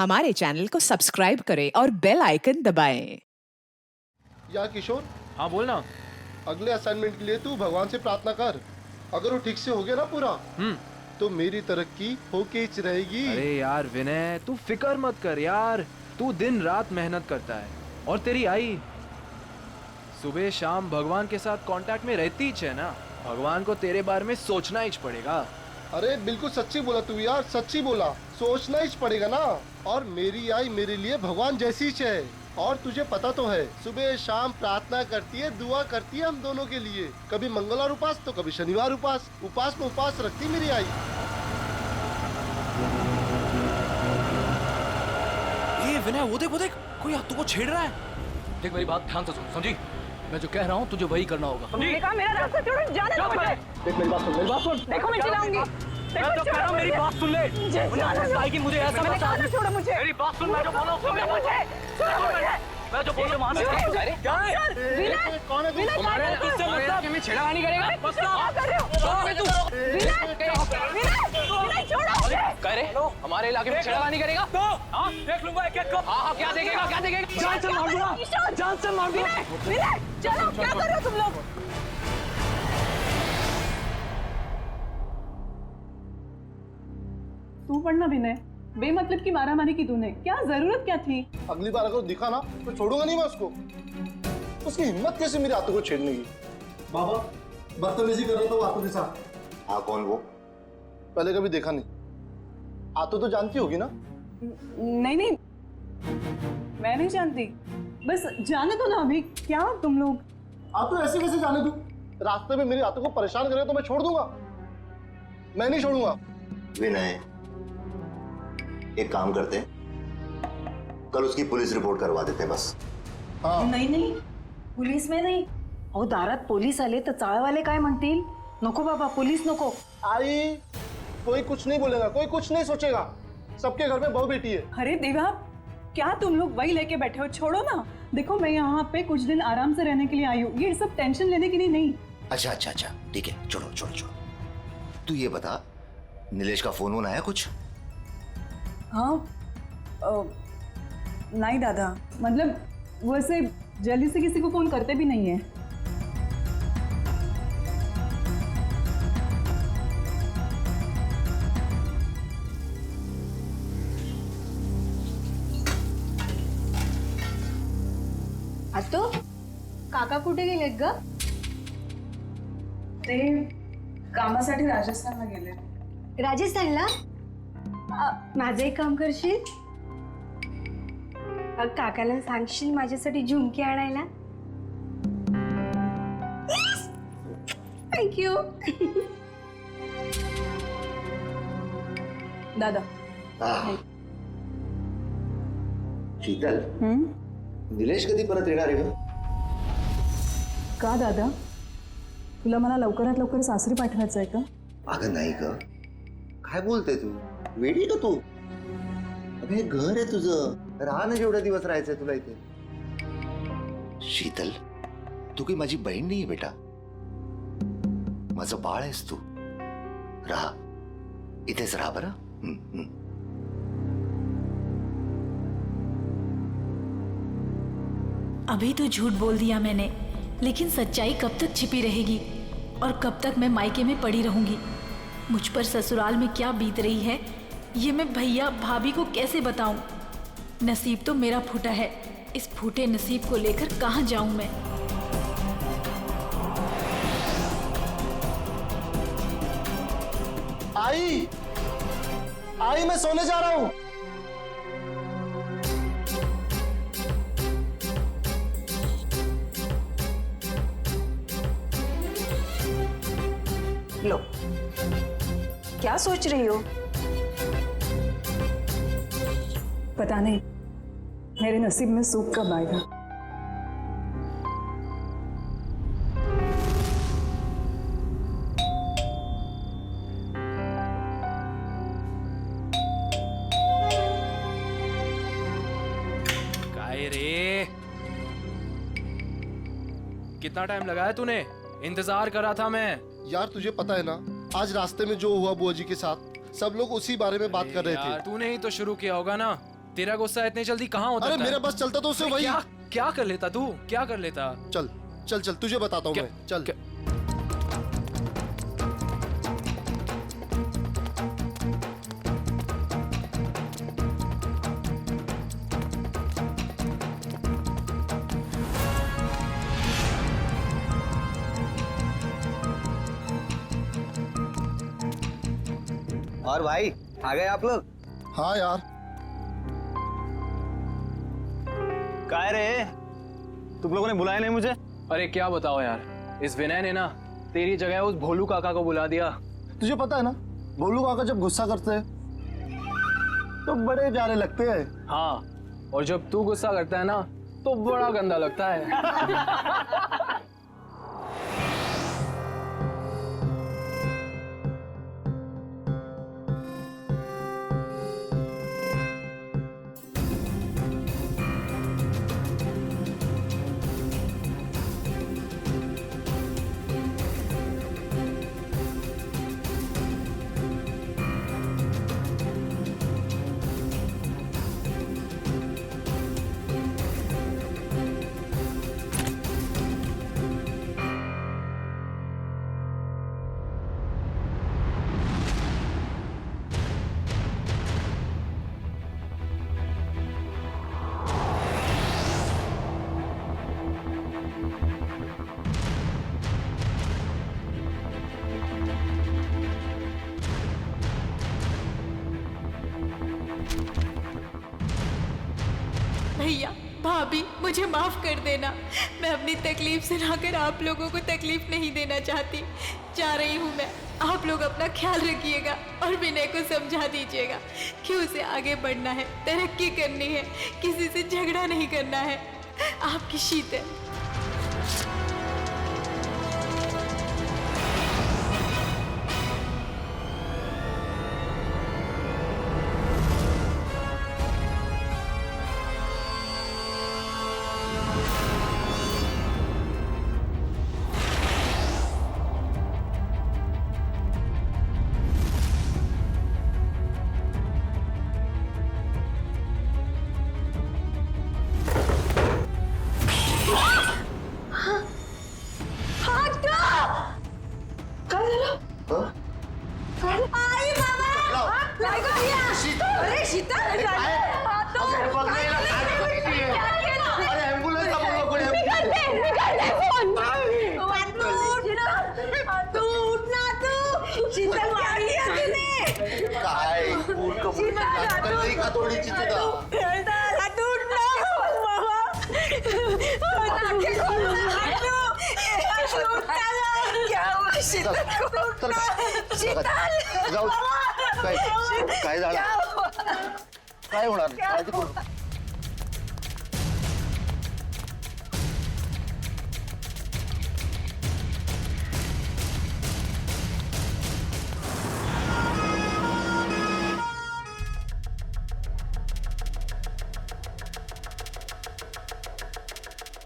हमारे चैनल को सब्सक्राइब करें और बेल आइकन दबाएं। यार किशोर, हाँ बोलना। अगले असाइनमेंट के लिए तू भगवान से प्रार्थना कर। अगर वो ठीक से हो गया ना पूरा, तो मेरी तरक्की होके ही रहेगी। अरे यार विनय, तू फिक्र मत कर यार। तू दिन रात मेहनत करता है और तेरी आई सुबह शाम भगवान के साथ कांटेक्ट में रहती ही है ना। भगवान को तेरे बारे में सोचना ही पड़ेगा। अरे बिल्कुल सच्ची बोला तू यार, सच्ची बोला। सोचना ही पड़ेगा ना। और मेरी आई मेरे लिए भगवान जैसी ही है। और तुझे पता तो है, सुबह शाम प्रार्थना करती है, दुआ करती है हम दोनों के लिए। कभी मंगलवार उपास तो कभी शनिवार उपास। उपास में उपास रखती मेरी आई। ये विनय, वो देख कोई हाथों को छेड़ रहा है। देख मेरी बात ध्यान से सुन, समझी? मैं जो कह रहा हूँ तुझे वही करना होगा। मैंने कहा मेरा रास्ता छोड़ो, जाने दो मुझे। देख मेरी बात सुन, मेरी बात सुन। देखो मैं चिल्लाऊंगी। मैं तो कह रहा हूँ मेरी बात सुन ले। मुझे मुझे ऐसा मत समझ। छोड़ो मुझे। मेरी बात सुन, मैं जो बोल रहा हूँ सुन ले मुझे। मैं जो बोल रहा हूँ वहाँ से। अरे क्या है? विनय, कौन है? विनय तुम्हारे क्या कर रहे हो? में छेड़खानी करेगा? कर रहे हो? विनय छोड़ो मुझे। कह रहे हमारे इलाके में छेड़खानी करेगा? तो हाँ देख लूंगा एक एक को। हाँ क्या देखेगा, क्या देखेगा? जान से मार दूंगा, जान से मार दूंगा। विनय चलो, क्या कर रहे हो तुम लोग? तू पढ़ना विनय, बेमतलब की मारामारी की तूने, क्या जरूरत क्या थी? अगली बार अगर दिखा ना तो छोड़ूंगा नहीं मैं उसको। उसकी हिम्मत कैसे मेरे हाथों को छेड़ने की। बाबा बदतमीजी कर रहा था वो हाथों के साथ। हाँ कौन वो? पहले कभी देखा नहीं। हाथों तो जानती होगी ना? नहीं, मैं नहीं जानती। बस जाने दो ना अभी। क्या तुम लोग? आप तो ऐसे कैसे जाने दूं? रास्ते में मेरे हाथों को परेशान करे तो मैं छोड़ दूंगा? मैं नहीं छोड़ूंगा। विनय, एक काम करते हैं, कल उसकी पुलिस रिपोर्ट करवा देते हैं बस। हाँ नाही पोलीस में नाही. अहो दारात पोलीस आले तर चाळवाले काय म्हणतील? नको बाबा, पोलीस नको. आई, कोई कुछ नहीं बोलेगा, कोई कुछ नहीं सोचेगा। सबके घर में बहू बेटी है। अरे देवा, क्या तुम लोग वही लेके बैठे हो? छोड़ो ना। देखो मैं यहाँ पे कुछ दिन आराम से रहने के लिए आई हूँ, ये सब टेंशन लेने के लिए नहीं। अच्छा, ठीक है, छोड़ो। तू ये बता, नीलेश का फोन आया कुछ? हाँ नहीं दादा, मतलब वो ऐसे जल्दी से किसी को फोन करते भी नहीं है। आतो काका कुठे गेलेत ग? ते कामासाठी राजस्थानला गेले. राजस्थानला? माझं एक काम करशील? काकाला सांगशील माझ्यासाठी झुमकी आणायला? थँक्यू. दादा शीतल, निलेश कधी परत येणार आहे? का दादा, तुला मला लवकरात लवकर सासरी पाठवायचं आहे का? अगं नाही ग, काय बोलते तू? वेडी का तू? अगं हे घर आहे तुझं, राहा ना जेवढे दिवस राहायचंय तुला इथे. शीतल, तू काही माझी बहीण नाहीये बेटा, माझं बाळ आहेस तू. राहा, इथेच राहा बरं. अभी तो झूठ बोल दिया मैंने, लेकिन सच्चाई कब तक छिपी रहेगी और कब तक मैं मायके में पड़ी रहूंगी? मुझ पर ससुराल में क्या बीत रही है, ये मैं भैया भाभी को कैसे बताऊं? नसीब तो मेरा फूटा है, इस फूटे नसीब को लेकर कहां जाऊं मैं? आई मैं सोने जा रहा हूं। लो, क्या सोच रही हो? पता नहीं मेरे नसीब में सुख कब आएगा। काय रे, कितना टाइम लगाया तूने? इंतजार कर रहा था मैं। यार तुझे पता है ना, आज रास्ते में जो हुआ बुआ जी के साथ, सब लोग उसी बारे में बात कर रहे यार थे। तूने ही तो शुरू किया होगा ना। तेरा गुस्सा इतनी जल्दी कहाँ होता अरे मेरा बस चलता तो उससे वही। क्या कर लेता तू? क्या कर लेता? चल चल चल, तुझे बताता हूँ मैं, चल। और भाई आ गए आप लोग? हाँ यार, क्या रे, तुम लोगों ने बुलाया नहीं मुझे? अरे क्या बताओ यार, इस विनय ने ना तेरी जगह उस भोलू काका को बुला दिया। तुझे पता है ना, भोलू काका जब गुस्सा करते हैं तो बड़े प्यारे लगते हैं। हाँ, और जब तू गुस्सा करता है ना तो बड़ा गंदा लगता है। भैया भाभी मुझे माफ कर देना। मैं अपनी तकलीफ सुनाकर आप लोगों को तकलीफ नहीं देना चाहती। जा रही हूँ मैं। आप लोग अपना ख्याल रखिएगा और विनय को समझा दीजिएगा कि उसे आगे बढ़ना है, तरक्की करनी है, किसी से झगड़ा नहीं करना है। आपकी शीतल। काय होणार नाही, काळजी करू नका.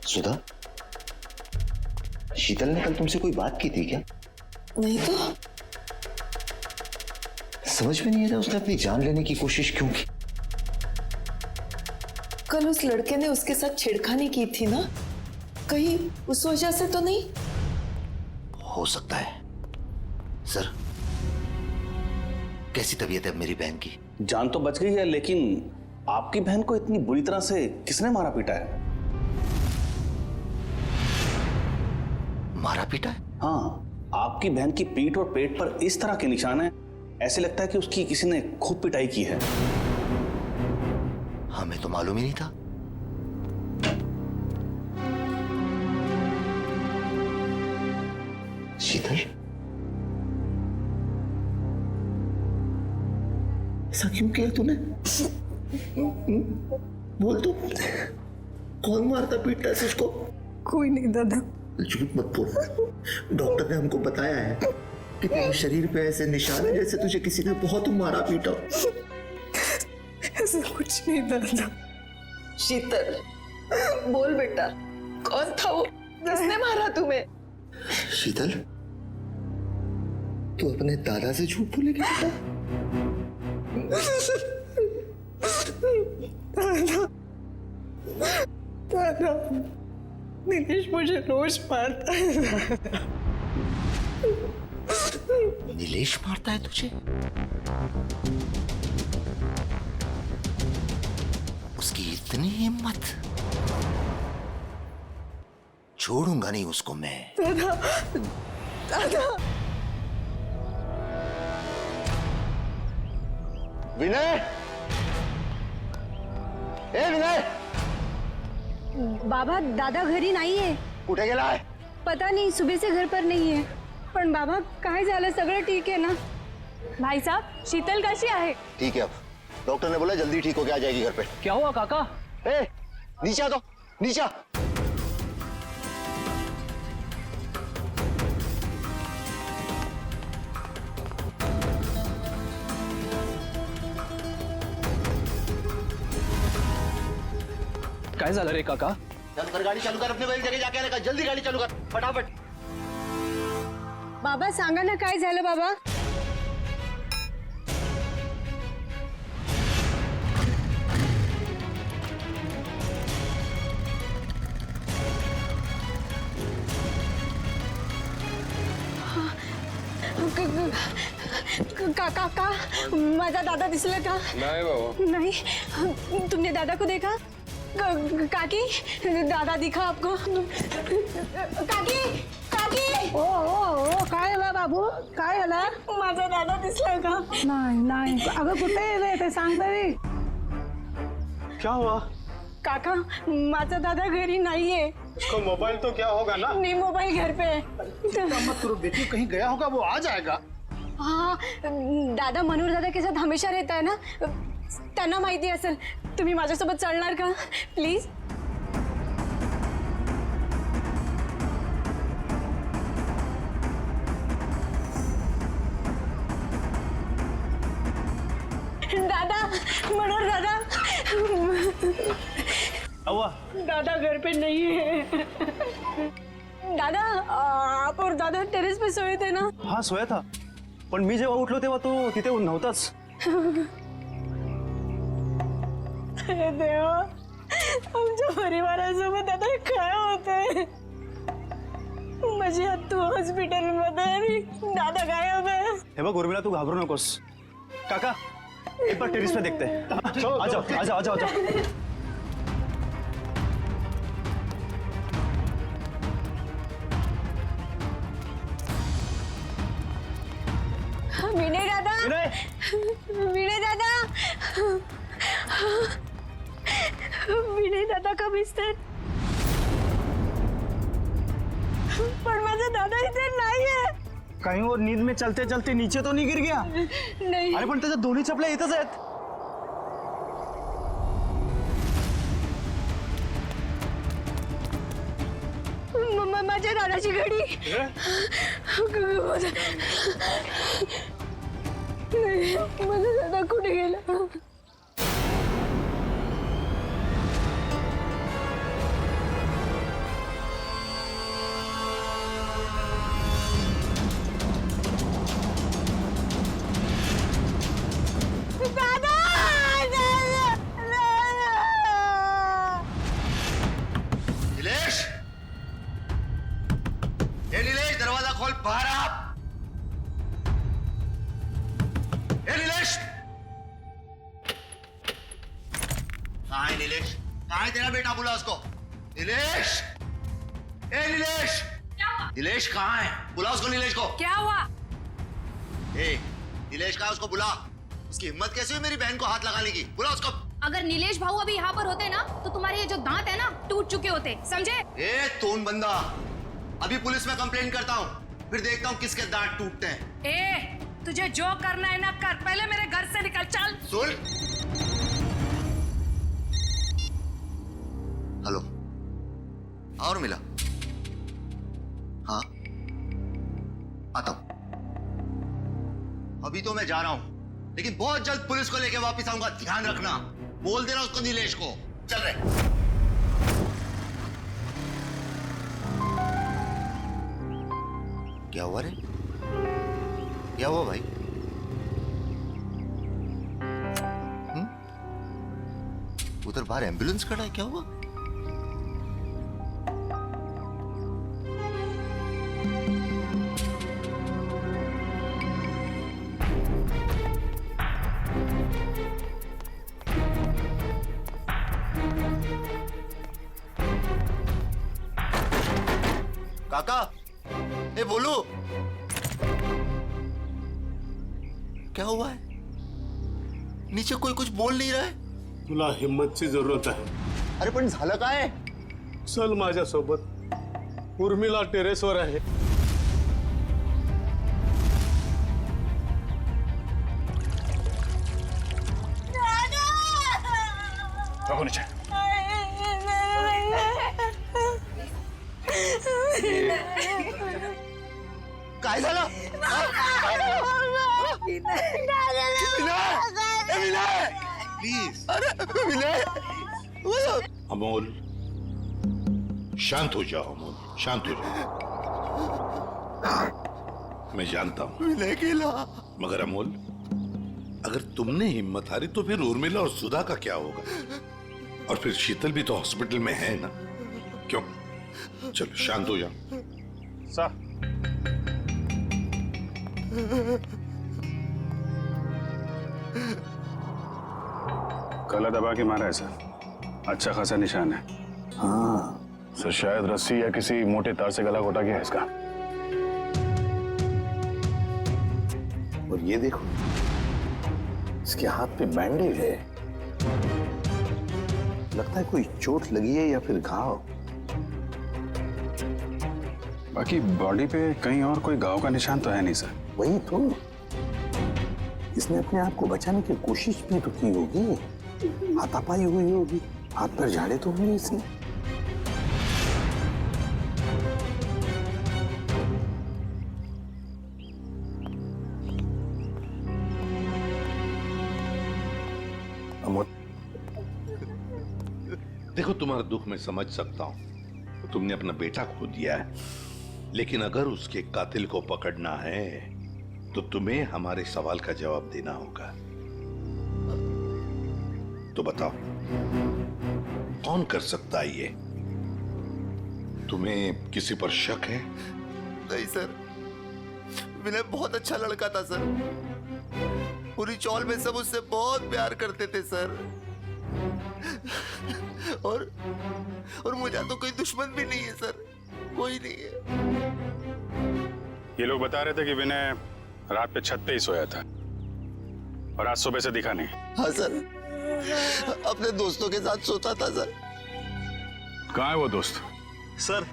सुधा, शीतल ने कल तुमसे कोई बात की थी क्या? नहीं तो समझ में नहीं आ रहा उसने अपनी जान लेने की कोशिश क्यों की? कल उस लड़के ने उसके साथ छेड़खानी की थी ना, कहीं उस वजह से तो नहीं? हो सकता है। सर, कैसी तबीयत है मेरी बहन की? जान तो बच गई है, लेकिन आपकी बहन को इतनी बुरी तरह से किसने मारा पीटा है? मारा पीटा है? हाँ, आपकी बहन की पीठ और पेट पर इस तरह के निशान हैं, ऐसे लगता है कि उसकी किसी ने खूब पिटाई की है। हमें तो मालूम ही नहीं था। शीतल, ऐसा क्यों किया तूने? बोल तो, कौन मारता पीटता है उसको? कोई नहीं दादा। झूठ मत बोल। डॉक्टर ने हमको बताया है कि तेरे शरीर पे ऐसे निशान है जैसे तुझे किसी ने बहुत मारा पीटा। ऐसा कुछ नहीं दादा। शीतल, बोल बेटा, कौन था वो? किसने मारा तुम्हें? शीतल, तू अपने दादा से झूठ बोलेगी बेटा? दादा, नीलेश मुझे रोज मारता है दादा। नीलेश मारता है तुझे? उसकी इतनी हिम्मत, छोड़ूंगा नहीं उसको मैं। दादा, दादा। विनय, ए विनय, बाबा दादा घरी नाहीये. कुठे गेलाय? पता नहीं, सुबह से घर पर नहीं है. पण बाबा काय झालं? सगळं ठीक है ना? भाई साहब, शीतल कैसी है? ठीक है, अब डॉक्टर ने बोला जल्दी ठीक होके आ जाएगी घर पे. क्या हुआ काका? ए, नीचे आ, तो नीचे आ. काय झालं रे काका? अंदर गाड़ी चालू कर, अपने वाली जगह जाके आने का. जल्दी गाड़ी चालू कर, फटाफट. बाबा सांगा ना काय झालं बाबा? काका, माझा दादा दिसला का? नहीं बाबा. नहीं. तुमने दादा को देखा? काकी, दादा दिखा आपको? काकी, काकी. ओ ओ ओ, काय झालं बाबू? काय झालं? माझा दादा दिसला का? नाही नाही. अगं कुठे आहे ते सांग तरी. क्या हुआ? काका, माझा दादा घरी नाहीये. उसका मोबाइल तो क्या होगा ना? नहीं, मोबाइल घर पे है. मत करो बेटी, कहीं गया होगा, वो आ जाएगा. हाँ, दादा मनोहर दादा के साथ हमेशा रहता है ना, त्यांना माहिती असेल. तुम्ही माझ्यासोबत चलणार का प्लीज? दादा, मनोहर दादा. हुआ? दादा घर पे नहीं है. दादा, आप और दादा टेरेस पे सोए थे ना? हाँ सोया था, पण मी जेव्हा उठलो तेव्हा तो तिथे नव्हताच. अरे देवा, आमच्या परिवारासोबत आता काय होतंय? माझी आत्तू हॉस्पिटलमध्ये आणि दादा गायब आहे. हे बघ उर्मिला, तू घाबरू नकोस. काका, एक बार टेरेस पे देखते हैं. आ जाओ, आ जाओ, आ जाओ, आ जाओ. विनय दादा, विनय दादा, विनय दादा का बिस्तर. पण माझा दादा इथे नाहीये. कहीं और नींद में चलते चलते नीचे तो नहीं गिर गया? नाही. अरे पण त्याच्या दोन्ही चपल्या इथंच आहेत. माझ्या दादाची घडी. नाही, माझा दादा कुठे गेला? नीलेश, ए नीलेश, दरवाजा खोल, बाहर आ. ए नीलेश, कहाँ है नीलेश? कहाँ है तेरा बेटा? बुला उसको. नीलेश, ए नीलेश. क्या हुआ? नीलेश कहाँ है? बुला उसको, नीलेश को. क्या हुआ? ए नीलेश कहाँ है? उसको बुला. उसकी हिम्मत कैसे हुई मेरी बहन को हाथ लगाने की? बुला उसको. अगर नीलेश भाऊ अभी यहाँ पर होते ना, तो तुम्हारे ये जो दांत है ना, टूट चुके होते, समझे? ए तोन बंदा, अभी पुलिस में कंप्लेंट करता हूँ, फिर देखता हूँ किसके दांत टूटते हैं. ए, तुझे जो करना है ना कर, पहले मेरे घर से निकल. चल. सुन. हेलो, और मिला? हाँ, आता हूं. अभी तो मैं जा रहा हूं, लेकिन बहुत जल्द पुलिस को लेके वापस आऊंगा. ध्यान रखना. बोल देना उसको, नीलेश को. चल रहे. क्या हुआ रे? क्या हुआ भाई? उधर बाहर एम्बुलेंस खड़ा है, क्या हुआ? काका, ए बोलू, क्या हुआ है? नीचे कोई कुछ बोल नाही रहा है. तुला हिम्मतची जरूरत आहे. अरे पण झालं काय? चल माझ्यासोबत. उर्मिला टेरेसवर आहे. रखो नीचे. काय झालं? प्लीज. अरे विनय. अमोल, शांत हो जाओ अमोल, शांत हो जाओ. मैं जानता हूं विनय केला. मगर अमोल, अगर तुमने हिम्मत हारी तो फिर उर्मिला और सुधा का क्या होगा? और फिर शीतल भी तो हॉस्पिटल में है ना. क्यों? चलो शांत हो जाओ. सर, गला दबा के मारा है सर. अच्छा खासा निशान है. हाँ सर, शायद रस्सी या किसी मोटे तार से गला घोटा गया है इसका. और ये देखो, इसके हाथ पे बैंडेज है. लगता है कोई चोट लगी है या फिर घाव. बाकी बॉडी पे कहीं और कोई घाव का निशान तो है नहीं सर. वही तो, इसने अपने आप को बचाने की कोशिश भी तो की होगी. हाथापाई हुई होगी, हाथ पर झाड़े तो होंगे इसने. अमोल, देखो तुम्हारा दुख मैं समझ सकता हूं. तुमने अपना बेटा खो दिया है, लेकिन अगर उसके कातिल को पकड़ना है तो तुम्हें हमारे सवाल का जवाब देना होगा. तो बताओ, कौन कर सकता है ये? तुम्हें किसी पर शक है? नहीं सर, विनय बहुत अच्छा लड़का था सर. पूरी चौल में सब उससे बहुत प्यार करते थे सर. और मुझे तो कोई दुश्मन भी नहीं है सर, कोई नहीं है. ये लोग बता रहे थे कि विनय रात पे छत पे ही सोया था और आज सुबह से दिखा नहीं. हाँ सर, अपने दोस्तों के साथ सोता था सर. कहाँ है वो दोस्त? सर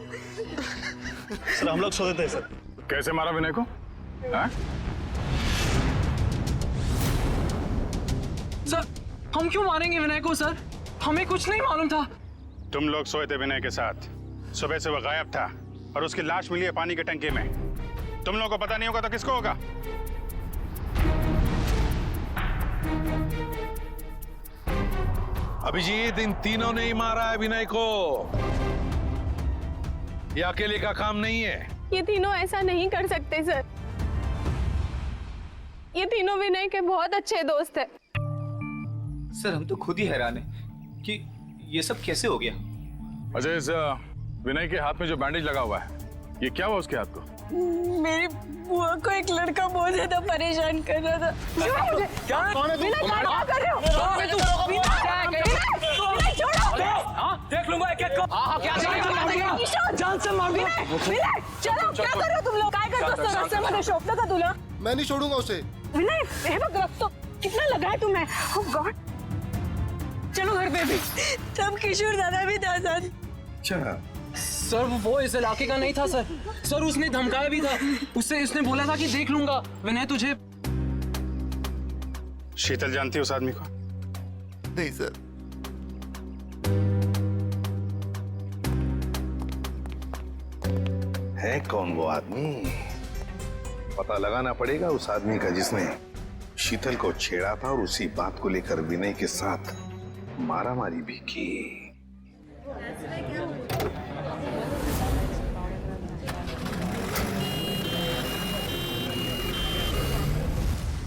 हम लोग सोते थे सर. कैसे मारा विनय को? हाँ? सर, हम क्यों मारेंगे विनय को सर? हमें कुछ नहीं मालूम था. तुम लोग सोए थे विनय के साथ. सुबह से वह गायब था और उसकी लाश मिली है पानी के टंकी में. तुम लोगों को पता नहीं होगा तो किसको होगा? अभिजीत, इन तीनों ने ही मारा है विनय को. ये अकेले का काम नहीं है. ये तीनों ऐसा नहीं कर सकते सर. ये तीनों विनय के बहुत अच्छे दोस्त हैं. सर, हम तो खुद ही हैरान हैं कि ये सब कैसे हो गया. अजय, इस विनय के हाथ में जो बैंडेज लगा हुआ है, ये क्या हुआ उसके हाथ को? मेरी बुआ को एक लड़का बहुत ज्यादा परेशान कर रहा था. क्या? कौन है तू? क्या कर रहे हो? देख लूंगा एक-एक को. हाँ, क्या देखेगा? जान से मार दो. चलो, क्या कर रहे हो तुम लोग? काय करतोस तो रस्त्यामध्ये शोभतं का तुला? मैं नहीं छोड़ूंगा उसे. विनय, हे बघ रक्त कितना लगा है तुम्हें. ओह गॉड. चलो घर पे भी. तब किशोर दादा भी था साथ. अच्छा, सर वो इस इलाके का नहीं था सर. सर उसने धमकाया भी था. उसने बोला था कि देख लूंगा विनय तुझे. शीतल जानती है उस आदमी को? नहीं सर. है कौन वो आदमी? पता लगाना पड़ेगा उस आदमी का जिसने शीतल को छेड़ा था और उसी बात को लेकर विनय के साथ मारामारी भी की.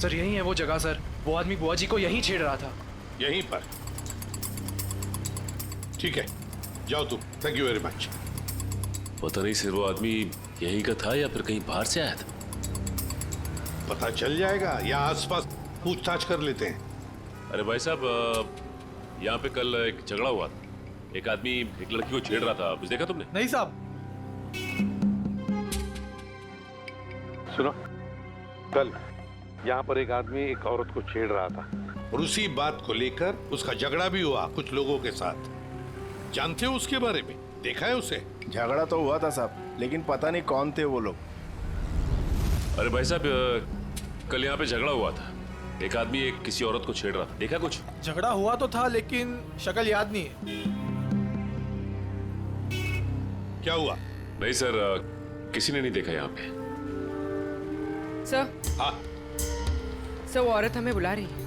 सर यही है वो जगह सर. वो आदमी बुआ जी को यहीं छेड़ रहा था. यहीं पर? ठीक है, जाओ तुम. Thank you very much. पता नहीं सर, वो आदमी यहीं का था या फिर कहीं बाहर से आया था. पता चल जाएगा, या आसपास पूछताछ कर लेते हैं. अरे भाई साहब, यहाँ पे कल एक झगड़ा हुआ था. एक आदमी एक लड़की को छेड़ रहा था. कुछ देखा तुमने? नहीं साहब. सुनो, कल यहाँ पर एक आदमी एक औरत को छेड़ रहा था और उसी बात को लेकर उसका झगड़ा भी हुआ कुछ लोगों के साथ। जानते हो उसके बारे में? देखा है उसे? झगड़ा तो हुआ था साहब, लेकिन पता नहीं कौन थे वो लोग। अरे भाई साहब, कल यहाँ पे झगड़ा हुआ था। एक आदमी एक किसी औरत को छेड़ रहा था, देखा कुछ? झगड़ा हुआ तो था, लेकिन शक्ल याद नहीं है। क्या हुआ? नहीं सर, किसी ने नहीं देखा यहाँ पे। सर। हाँ सर, वो औरत हमें बुला रही है।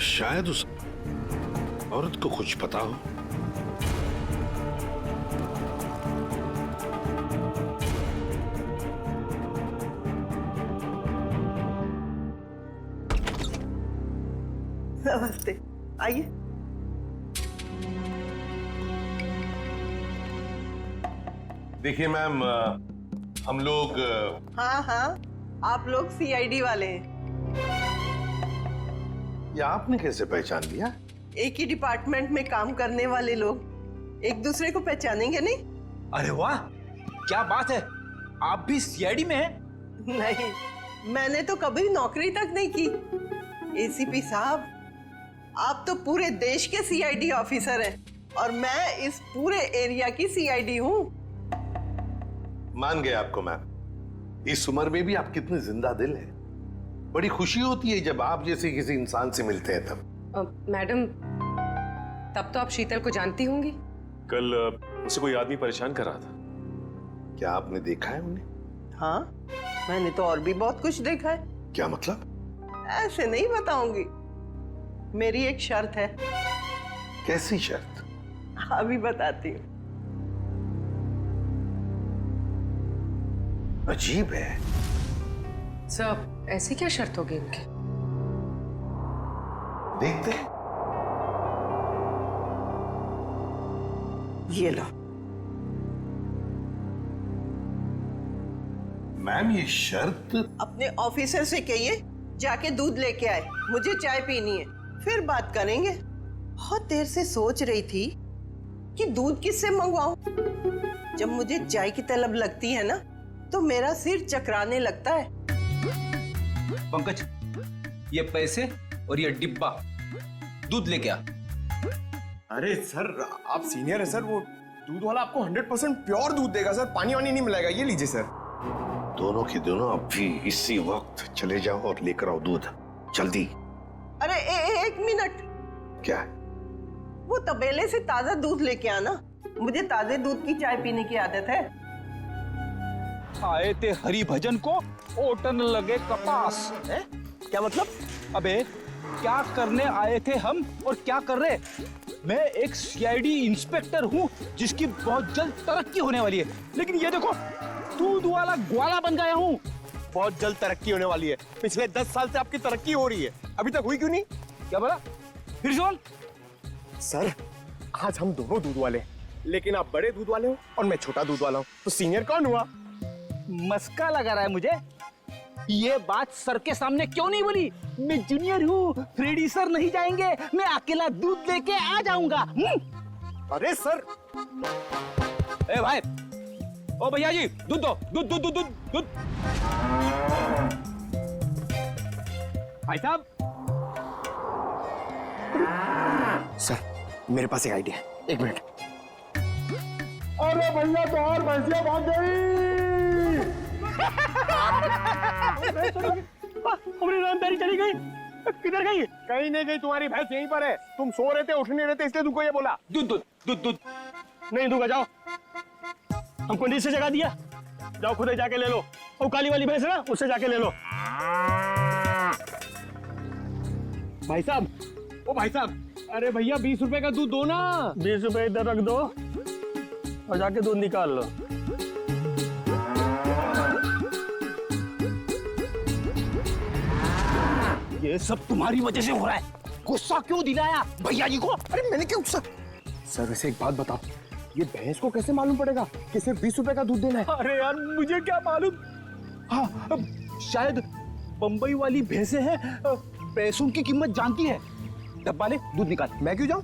शायद उस औरत को कुछ पता हो। नमस्ते, आइए। देखिए मैम, हम लोग हाँ हाँ, आप लोग सीआईडी वाले हैं। ये आपने कैसे पहचान लिया? एक ही डिपार्टमेंट में काम करने वाले लोग एक दूसरे को पहचानेंगे नहीं? अरे वाह, क्या बात है, आप भी सीआईडी में हैं? नहीं, मैंने तो कभी नौकरी तक नहीं की। एसीपी साहब, आप तो पूरे देश के सीआईडी ऑफिसर हैं और मैं इस पूरे एरिया की सीआईडी हूँ। मान गए आपको मैम। इस उम्र में भी आप कितने जिंदा दिल हैं। बड़ी खुशी होती है जब आप जैसे किसी इंसान से मिलते हैं तब। मैडम, तब तो आप शीतल को जानती होंगी। कल उसे कोई आदमी परेशान कर रहा था। क्या आपने देखा है उन्हें? हाँ, मैंने तो और भी बहुत कुछ देखा है। क्या मतलब? ऐसे नहीं बताऊंगी। मेरी एक शर्त है। कैसी शर्त? अभी बताती हूँ। अजीब है। सर, ऐसी क्या शर्त होगी इनकी? देखते हैं। ये लो। मैम, ये शर्त? अपने ऑफिसर से कहिए जाके दूध लेके आए, मुझे चाय पीनी है, फिर बात करेंगे। बहुत देर से सोच रही थी कि दूध किससे मंगवाऊं। जब मुझे चाय की तलब लगती है ना, तो मेरा सिर चकराने लगता है। पंकज, ये पैसे और ये डिब्बा दूध लेके आ। अरे सर, आप सीनियर है सर, वो दूध वाला आपको 100% प्योर दूध देगा सर, पानी वानी नहीं मिलाएगा। ये लीजिए सर। दोनों के दोनों अभी इसी वक्त चले जाओ और लेकर आओ दूध, जल्दी। अरे एक मिनट। क्या? वो तबेले से ताजा दूध लेके आना, मुझे ताजे दूध की चाय पीने की आदत है। आए थे हरि भजन को, ओटन लगे कपास। है? क्या मतलब? अबे, क्या करने आए थे हम और क्या कर रहे? मैं एक सीआईडी इंस्पेक्टर हूँ जिसकी बहुत जल्द तरक्की होने वाली है, लेकिन ये देखो, दूध वाला ग्वाला बन गया हूँ। बहुत जल्द तरक्की होने वाली है। पिछले 10 साल से आपकी तरक्की हो रही है, अभी तक हुई क्यों नहीं? क्या बोला? फिर सुन। सर, आज हम दोनों दूध वाले हैं, लेकिन आप बड़े दूध वाले हो और मैं छोटा दूध वाला हूँ, तो सीनियर कौन हुआ? मस्का लगा रहा है मुझे। ये बात सर के सामने क्यों नहीं बोली? मैं जूनियर हूँ, फ्रेडी सर नहीं जाएंगे, मैं अकेला दूध लेके आ जाऊंगा। अरे सर। ए भाई, ओ भैया जी, दूध दो, दूध दूध दूध दूध दूध। भाई साहब। सर, मेरे पास एक आइडिया है, 1 मिनट। अरे भैया, तो और भैंसिया भाग गई। हमारी रामदारी चली गई। किधर गई? कहीं नहीं गई, तुम्हारी भैंस यहीं पर है। तुम सो रहे थे, उठ नहीं रहे थे, इसलिए तुमको ये बोला। दूध दूध दूध दूध नहीं दूंगा, जाओ। हमको नीचे जगह दिया, जाओ खुद ही जाके ले लो। वो काली वाली भैंस है ना, उससे जाके ले लो। भाई साहब, ओ भाई साहब, अरे भैया 20 रुपए का दूध दो ना। 20 रुपए इधर रख दो और जाके दूध निकाल लो। ये सब तुम्हारी वजह से हो रहा है। गुस्सा क्यों दिलाया भैया जी को? अरे मैंने क्या गुस्सा? सर, वैसे एक बात बताओ, ये भैंस को कैसे मालूम पड़ेगा कि सिर्फ 20 रुपए का दूध देना है? अरे यार, मुझे क्या मालूम। हाँ, शायद बंबई वाली भैंसें हैं, पैसों की कीमत जानती है। डब्बा ले, दूध निकाल। मैं क्यों जाऊं?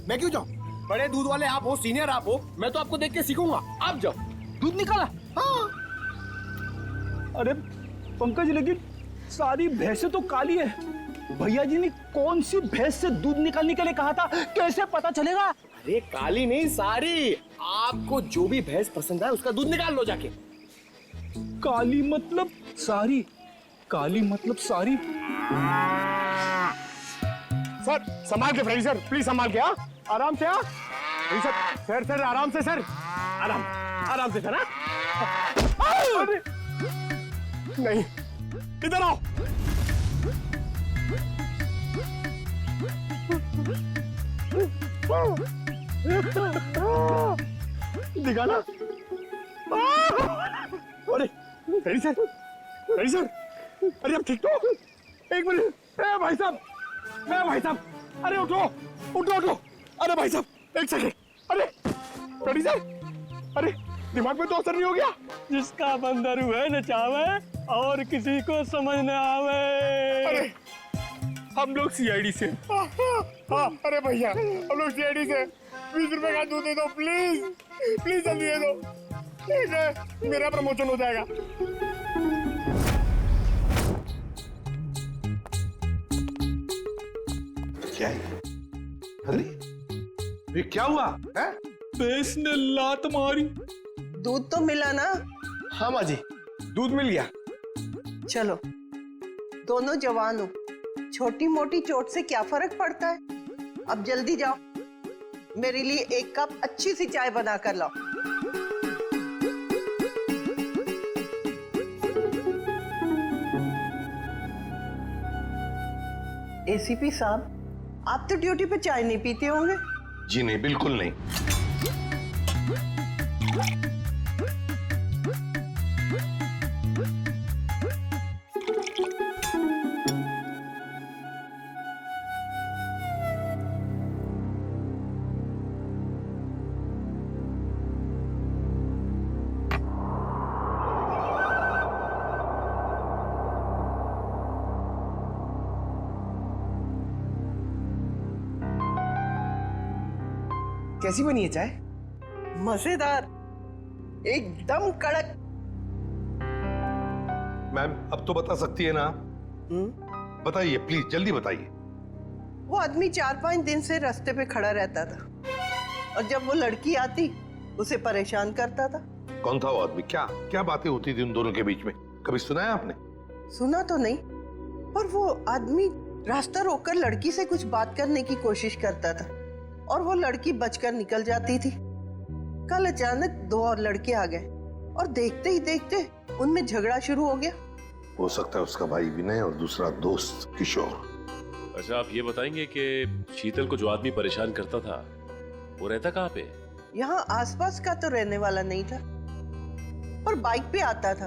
मैं क्यों जाऊं? बड़े दूध वाले आप हो, सीनियर आप हो, मैं तो आपको देख के सीखूंगा। आप जाओ, दूध निकाला। हाँ। अरे पंकज, लेकिन सारी भैंसें तो काली है। भैया जी ने कौन सी भैंस से दूध निकालने के लिए कहा था, कैसे पता चलेगा? अरे काली नहीं, सारी। आपको जो भी भैंस पसंद है उसका दूध निकाल लो जाके। काली मतलब सारी, काली मतलब सारी। सर संभाल के फ्रेंड सर, प्लीज संभाल के। हाँ आराम से। हाँ सर सर आराम से सर, आराम से सर। अरे नहीं, इधर आओ। दिखाना। अरे रेडी सर, रेडी सर। अरे अब ठीक तो? एक मिनट। भाई साहब, भाई साहब, अरे उठो उठो उठो। अरे भाई साहब एक सेकंड। अरे रेडी सर। अरे दिमाग में तो असर नहीं हो गया? जिसका बंदर हुए नचावे और किसी को समझ न आवे। अरे हम लोग सीआईडी से। हाँ अरे भैया हम लोग सीआईडी से। 20 रुपए का दूध दे दो प्लीज, प्लीज जल्दी दे दो। ठीक है, मेरा प्रमोशन हो जाएगा। क्या है? अरे ये क्या हुआ है? भैंस ने लात मारी। दूध तो मिला ना? हाँ माँ जी, दूध मिल गया। चलो, दोनों जवान हो, छोटी मोटी चोट से क्या फर्क पड़ता है। अब जल्दी जाओ, मेरे लिए 1 कप अच्छी सी चाय बना कर लाओ। एसीपी साहब, आप तो ड्यूटी पे चाय नहीं पीते होंगे? जी नहीं, बिल्कुल नहीं। कैसी बनी है चाय? मजेदार, एकदम कड़क। मैम अब तो बता सकती है ना? बताइए प्लीज, जल्दी बताइए। वो आदमी 4-5 दिन से रास्ते पे खड़ा रहता था, और जब वो लड़की आती उसे परेशान करता था। कौन था वो आदमी? क्या क्या बातें होती थी उन दोनों के बीच में? कभी सुना है आपने? सुना तो नहीं, पर वो आदमी रास्ता रोककर लड़की से कुछ बात करने की कोशिश करता था, और वो लड़की बचकर निकल जाती थी। कल अचानक 2 और लड़के आ गए, और देखते ही देखते उनमें झगड़ा शुरू हो गया। हो सकता है उसका भाई विनय और दूसरा दोस्त किशोर। अच्छा आप ये बताएंगे कि शीतल को जो आदमी परेशान करता था वो रहता कहाँ पे? यहाँ आसपास का तो रहने वाला नहीं था, पर बाइक पे आता था।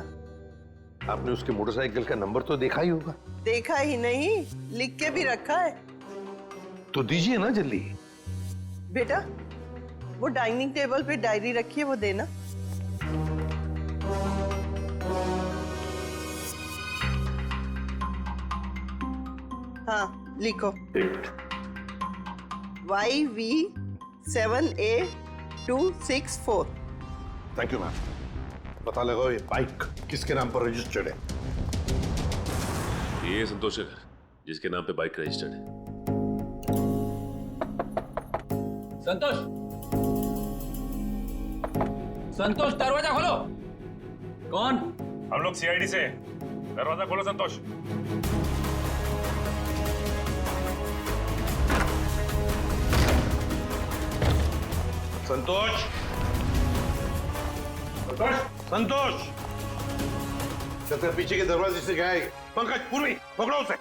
आपने उसके मोटरसाइकिल का नंबर तो देखा ही होगा। देखा ही नहीं, लिख के भी रखा है। तो दीजिए ना जल्दी। बेटा, वो डाइनिंग टेबल पे डायरी रखी है, वो देना। हाँ लिखो। YV7A264। Thank you ma'am. पता लगाओ ये बाइक किसके नाम पर रजिस्टर्ड है। ये संतोष का घर, जिसके नाम पे बाइक रजिस्टर्ड है। संतोष, संतोष दरवाजा खोलो। कौन? हम लोग सीआईडी से। दरवाजा खोलो संतोष। संतोष, संतोष, संतोष। छत्र पीछे के दरवाजे से गया है। पंकज, पूर्वी पकड़ो उसे।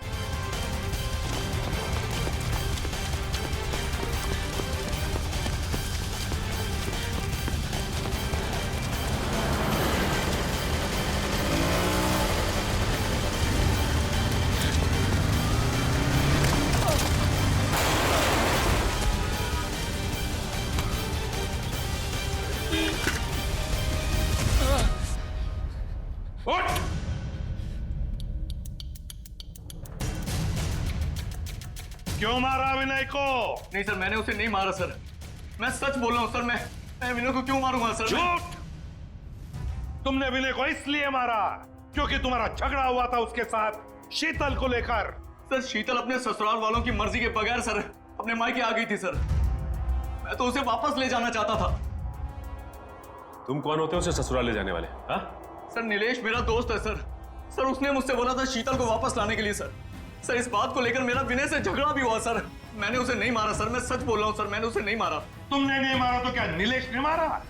क्यों मारा विनय को? नहीं सर, मैंने उसे नहीं मारा सर। मैं सच बोल रहा हूँ सर। मैं विनय को क्यों मारूंगा सर? झूठ! तुमने विनय को इसलिए मारा क्योंकि तुम्हारा झगड़ा हुआ था उसके साथ शीतल को लेकर। सर शीतल अपने ससुराल वालों की मर्जी के बगैर सर अपने मायके आ गई थी सर। मैं तो उसे वापस ले जाना चाहता था। तुम कौन होते हो उसे ससुराल ले जाने वाले? हाँ? सर नीलेश मेरा दोस्त है सर। सर उसने मुझसे बोला था शीतल को वापस लाने के लिए सर। सर इस बात को लेकर मेरा विनय से झगड़ा भी हुआ सर। मैंने उसे नहीं मारा सर, मैं सच बोल रहा हूँ सर, मैंने उसे नहीं मारा। तुमने नहीं मारा तो क्या नीलेश ने मारा?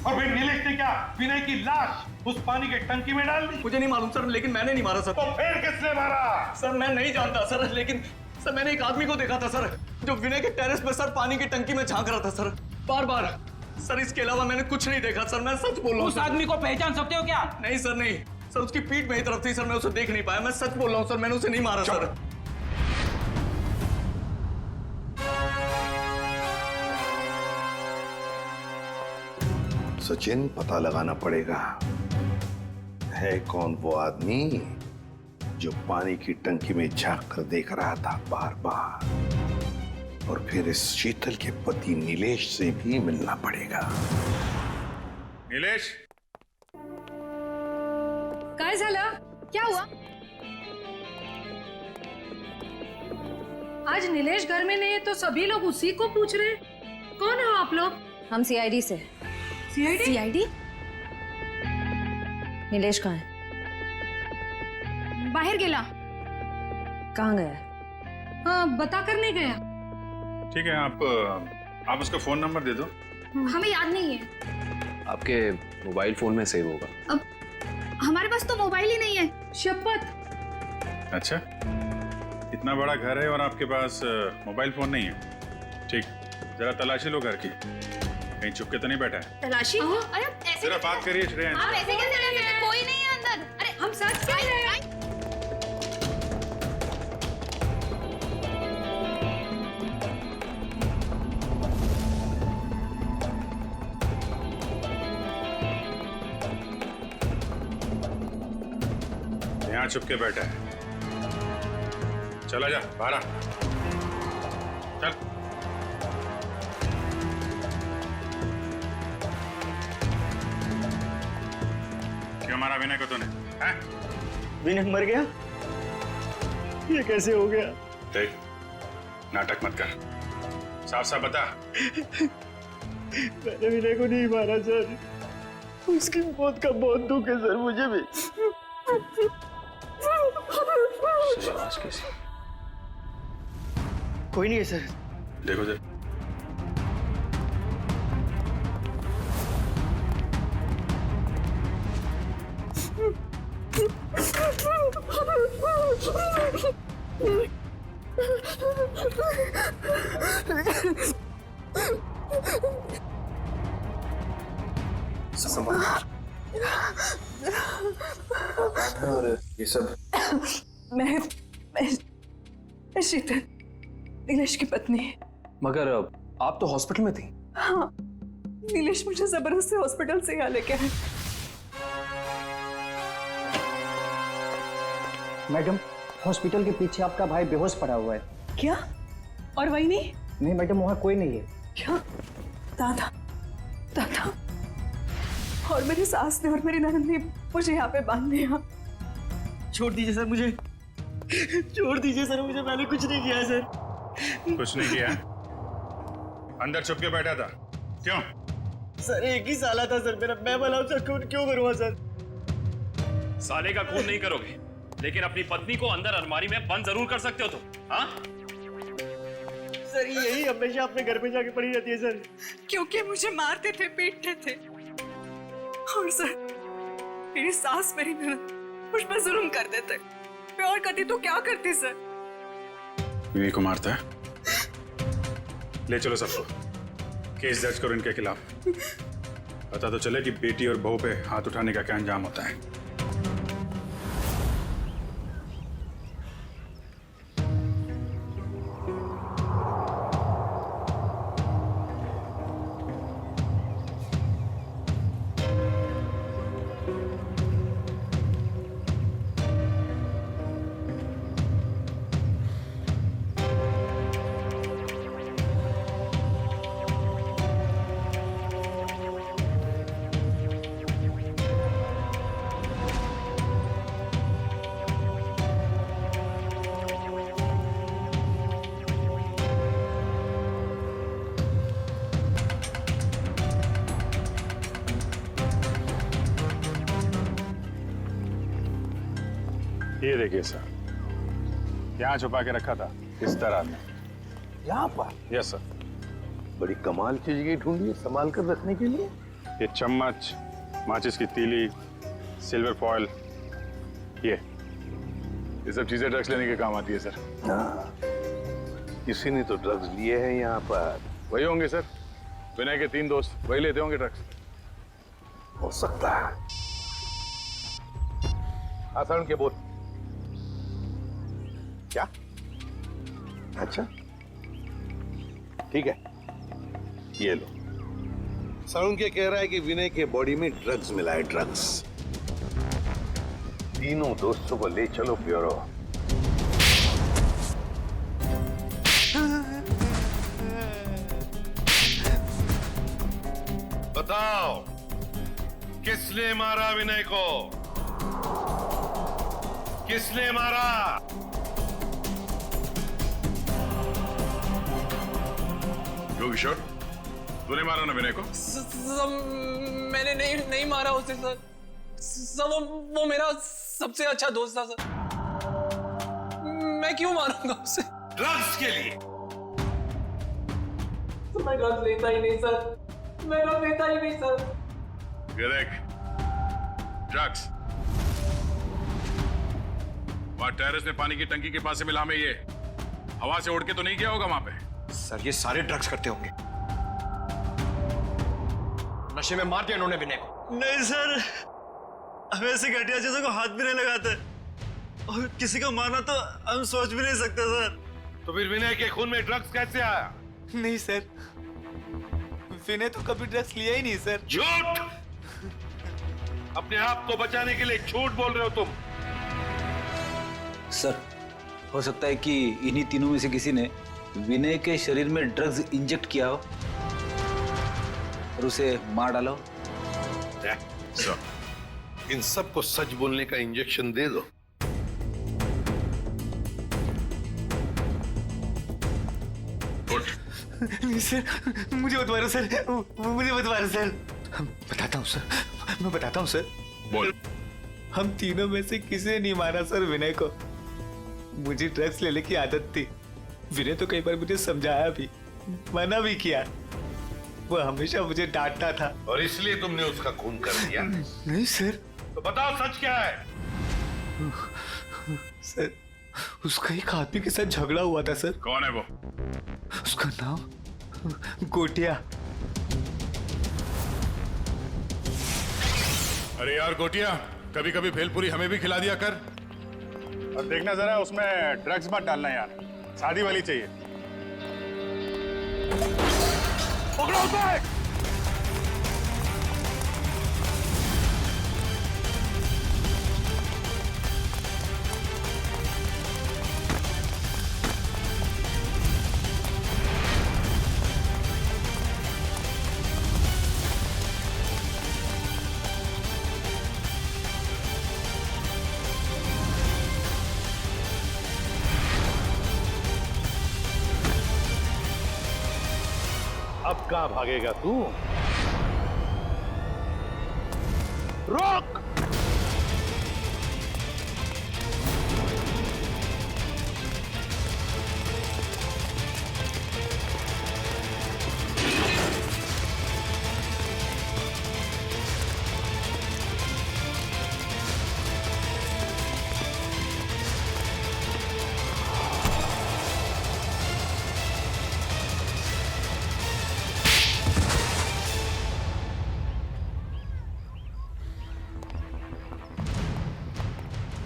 और फिर नीलेश ने क्या विनय की लाश उस पानी के टंकी में डाल दी? मुझे नहीं मालूम सर, लेकिन मैंने नहीं मारा सर। तो फिर किसने मारा? सर मैं नहीं जानता सर, लेकिन सर मैंने एक आदमी को देखा था सर, जो विनय के टेरेस पे सर पानी की टंकी में झांक रहा था सर, बार बार। सर इसके अलावा मैंने कुछ नहीं देखा सर, मैं सच बोल रहा हूँ। उस आदमी को पहचान सकते हो क्या? नहीं सर नहीं सर, उसकी पीठ मेरी तरफ थी सर, मैं उसे देख नहीं पाया। मैं सच बोल रहा हूँ सर, मैंने उसे नहीं मारा सर। सचिन, पता लगाना पड़ेगा है कौन वो आदमी जो पानी की टंकी में झांक कर देख रहा था बार बार। और फिर इस शीतल के पति नीलेश से भी मिलना पड़ेगा। नीलेश, काय झालं? क्या हुआ? आज नीलेश घर में नहीं है तो सभी लोग उसी को पूछ रहे हैं। कौन हो आप लोग? हम सीआईडी से। सीआईडी? सीआईडी? नीलेश कहाँ है? बाहर गेला। कहाँ गया? हाँ, बता कर नहीं गया। ठीक है, आप उसका फोन नंबर दे दो। हमें याद नहीं है। आपके मोबाइल फोन में सेव होगा। अब हमारे पास तो मोबाइल ही नहीं है। शपथ। अच्छा, इतना बड़ा घर है और आपके पास मोबाइल फोन नहीं है? ठीक, जरा तलाशी लो घर की, कहीं चुप के तो नहीं बैठा है? तलाशी? अरे ऐसे जरा बात करिए श्रेया। आप ऐसे कैसे रह सकते हैं? कोई नहीं है अंदर। अरे हम सच कह रहे हैं। यहाँ चुप के बैठा है। चला जा बाहर आ। चल। क्यों मारा विनय को तूने? विनय मर गया? ये कैसे हो गया? देख, नाटक मत कर, साफ साफ बता। मैंने विनय को नहीं मारा सर, उसकी मौत का बहुत दुख है सर मुझे भी। आवाज कैसी? कोई नहीं है सर। देखो जरा। और ये सब मैं शीतल, नीलेश की पत्नी। मगर आप तो हॉस्पिटल में थी। हाँ, नीलेश मुझे जबरदस्ती हॉस्पिटल से यहाँ लेके आए। मैडम, हॉस्पिटल के पीछे आपका भाई बेहोश पड़ा हुआ है। क्या? और वही नहीं? नहीं मैडम, वहाँ कोई नहीं है। क्या? दादा, दादा और मेरी सास ने और मेरी ननद ने मुझे यहाँ पे बांध दिया। छोड़ दीजिए सर मुझे, छोड़ दीजिए सर मुझे, मैंने कुछ नहीं किया सर। कुछ नहीं किया? अंदर छुप के बैठा था, क्यों? सर एक ही साला था सर मेरा, मैं भला उसका खून क्यों करूँगा सर? साले का खून नहीं करोगे, लेकिन अपनी पत्नी को अंदर अलमारी में बंद जरूर कर सकते हो तुम। हाँ? सर यही हमेशा अपने घर में जाके पड़ी रहती है सर। क्योंकि मुझे मारते थे, पीटते थे। और सर मेरी सास, मेरी ननद मुझ पर जुल्म कर देते। मैं और करती तो क्या करती सर? बीवी को मारता है? ले चलो सबको, केस दर्ज करो इनके खिलाफ। पता तो चले कि बेटी और बहू पे हाथ उठाने का क्या अंजाम होता है। ये देखिए सर, यहाँ छुपा के रखा था इस तरह में। यहाँ पर? Yes sir. बड़ी कमाल की जगह ढूंढी है संभाल कर रखने के लिए। ये चम्मच, माचिस की तीली, सिल्वर फॉयल, ये सब चीजें ड्रग्स लेने के काम आती है सर। हाँ, किसी ने तो ड्रग्स लिए हैं यहाँ पर। वही होंगे सर, विनय के 3 दोस्त, वही लेते होंगे ड्रग्स। हो सकता है। आसान के बोल। क्या? अच्छा ठीक है, ये लो। साउंड के कह रहा है कि विनय के बॉडी में ड्रग्स मिला है, ड्रग्स। तीनों दोस्तों को ले चलो ब्यूरो। बताओ, किसने मारा विनय को? किसने मारा? किशोर, तूने मारा ना विनय को? मैंने नहीं मारा उसे सर। वो मेरा सबसे अच्छा दोस्त था सर। मैं क्यों मारूंगा उसे? ड्रग्स के लिए? मैं ड्रग्स लेता ही नहीं सर। मैं ड्रग्स लेता ही नहीं सर। ड्रग्स वहां टेरेस में पानी की टंकी के पास से मिला हमें। ये हवा से उड़ के तो नहीं गया होगा वहां पे? सर ये सारे ड्रग्स करते होंगे। नशे में मार दिया इन्होंने विनय को। नहीं सर, हम ऐसे घटिया चीजों को हाथ भी नहीं लगाते, और किसी को मारना तो हम सोच भी नहीं सकते सर। तो फिर विनय के खून में ड्रग्स कैसे आया? नहीं सर, विनय तो कभी ड्रग्स लिया ही नहीं सर। झूठ! अपने आप को बचाने के लिए झूठ बोल रहे हो तुम। सर, हो सकता है कि इन्हीं तीनों में से किसी ने विनय के शरीर में ड्रग्स इंजेक्ट किया हो और उसे मार डाला हो। इन सबको सच बोलने का इंजेक्शन दे दो। नहीं सर, मुझे मत मारो सर, मुझे मत मारो सर। बताता हूँ सर, मैं बताता हूँ सर। बोल। हम तीनों में से किसी ने नहीं मारा सर विनय को। मुझे ड्रग्स लेने की आदत थी। विनय तो कई बार मुझे समझाया भी, मना भी किया। वो हमेशा मुझे डांटता था। और इसलिए तुमने उसका खून कर दिया? नहीं सर। तो बताओ सच क्या है? सर, उसका एक आदमी के साथ झगड़ा हुआ था सर। कौन है वो? उसका नाम गोटिया। अरे यार गोटिया, कभी कभी भेलपुरी हमें भी खिला दिया कर। और देखना जरा उसमें ड्रग्स मत डालना यार, शादी वाली चाहिए। पकड़ो उसे! अब कहां भागेगा तू? रोक!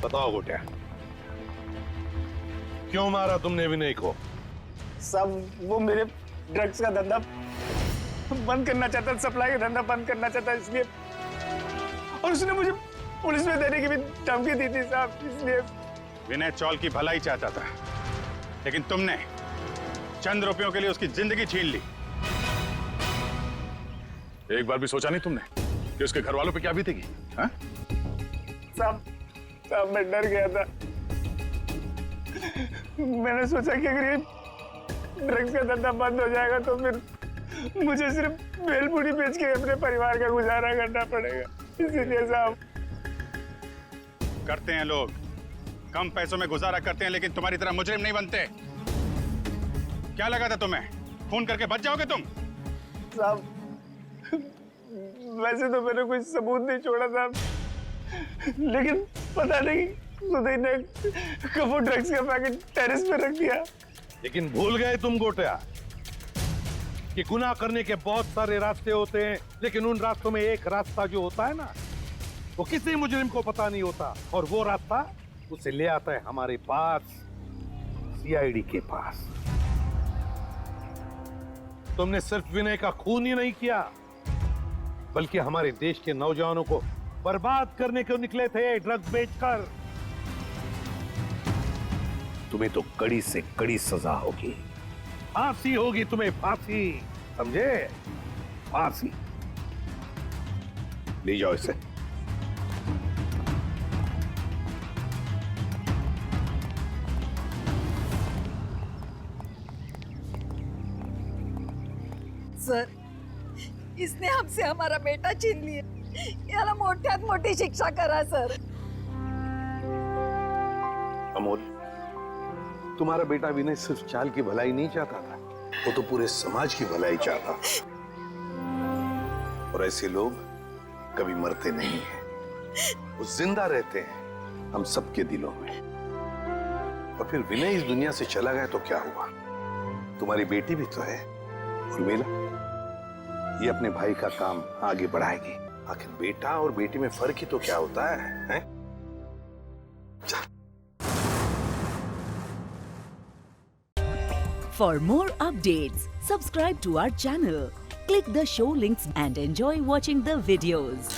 बताओ गोटिया, क्यों मारा तुमने विनय को? सब वो मेरे ड्रग्स का धंधा बंद करना चाहता, सप्लाई का धंधा बंद करना चाहता, इसलिए। और उसने मुझे पुलिस में देने की भी धमकी दी थी साहब, इसलिए। विनय चौल की भलाई चाहता था, लेकिन तुमने चंद रुपयों के लिए उसकी जिंदगी छीन ली। एक बार भी सोचा नहीं तुमने कि उसके घर वालों पे क्या बीतेगी? हाँ? साहब मैं डर गया था। मैंने सोचा कि अगर ये ड्रग्स का धंधा बंद हो जाएगा तो फिर मुझे सिर्फ भेलपुरी बेच के अपने परिवार का गुजारा करना पड़ेगा, इसीलिए साहब। करते हैं लोग, कम पैसों में गुजारा करते हैं लेकिन तुम्हारी तरह मुजरिम नहीं बनते। क्या लगा था तुम्हें? खून करके बच जाओगे तुम? साहब, वैसे तो मैंने कोई सबूत नहीं छोड़ा था, लेकिन पता नहीं सुधीर ने कबो ड्रग्स का पैकेट टेरेस पे रख दिया। लेकिन भूल गए तुम गोटिया कि गुनाह करने के बहुत सारे रास्ते होते हैं, लेकिन उन रास्तों में एक रास्ता जो होता है ना, वो किसी मुजरिम को पता नहीं होता, और वो रास्ता उसे ले आता है हमारे पास, सीआईडी के पास। तुमने सिर्फ विनय का खून ही नहीं किया, बल्कि हमारे देश के नौजवानों को बर्बाद करने को निकले थे ड्रग्स बेचकर। तुम्हें तो कड़ी से कड़ी सजा होगी, फांसी होगी तुम्हें, फांसी, समझे? फांसी। ले जाओ इसे। सर, इसने हमसे हमारा बेटा छीन लिया, याला मोठ्यात मोठी शिक्षा करा सर। अमोल, तुम्हारा बेटा विनय सिर्फ चाल की भलाई नहीं चाहता था, वो तो पूरे समाज की भलाई चाहता था। और ऐसे लोग कभी मरते नहीं हैं, वो जिंदा रहते हैं हम सबके दिलों में। और फिर विनय इस दुनिया से चला गया तो क्या हुआ? तुम्हारी बेटी भी तो है, उर्मिला, ये अपने भाई का काम आगे बढ़ाएगी। आखिर बेटा और बेटी में फर्क ही तो क्या होता है? For more updates, subscribe to our channel, click the show links and enjoy watching the videos.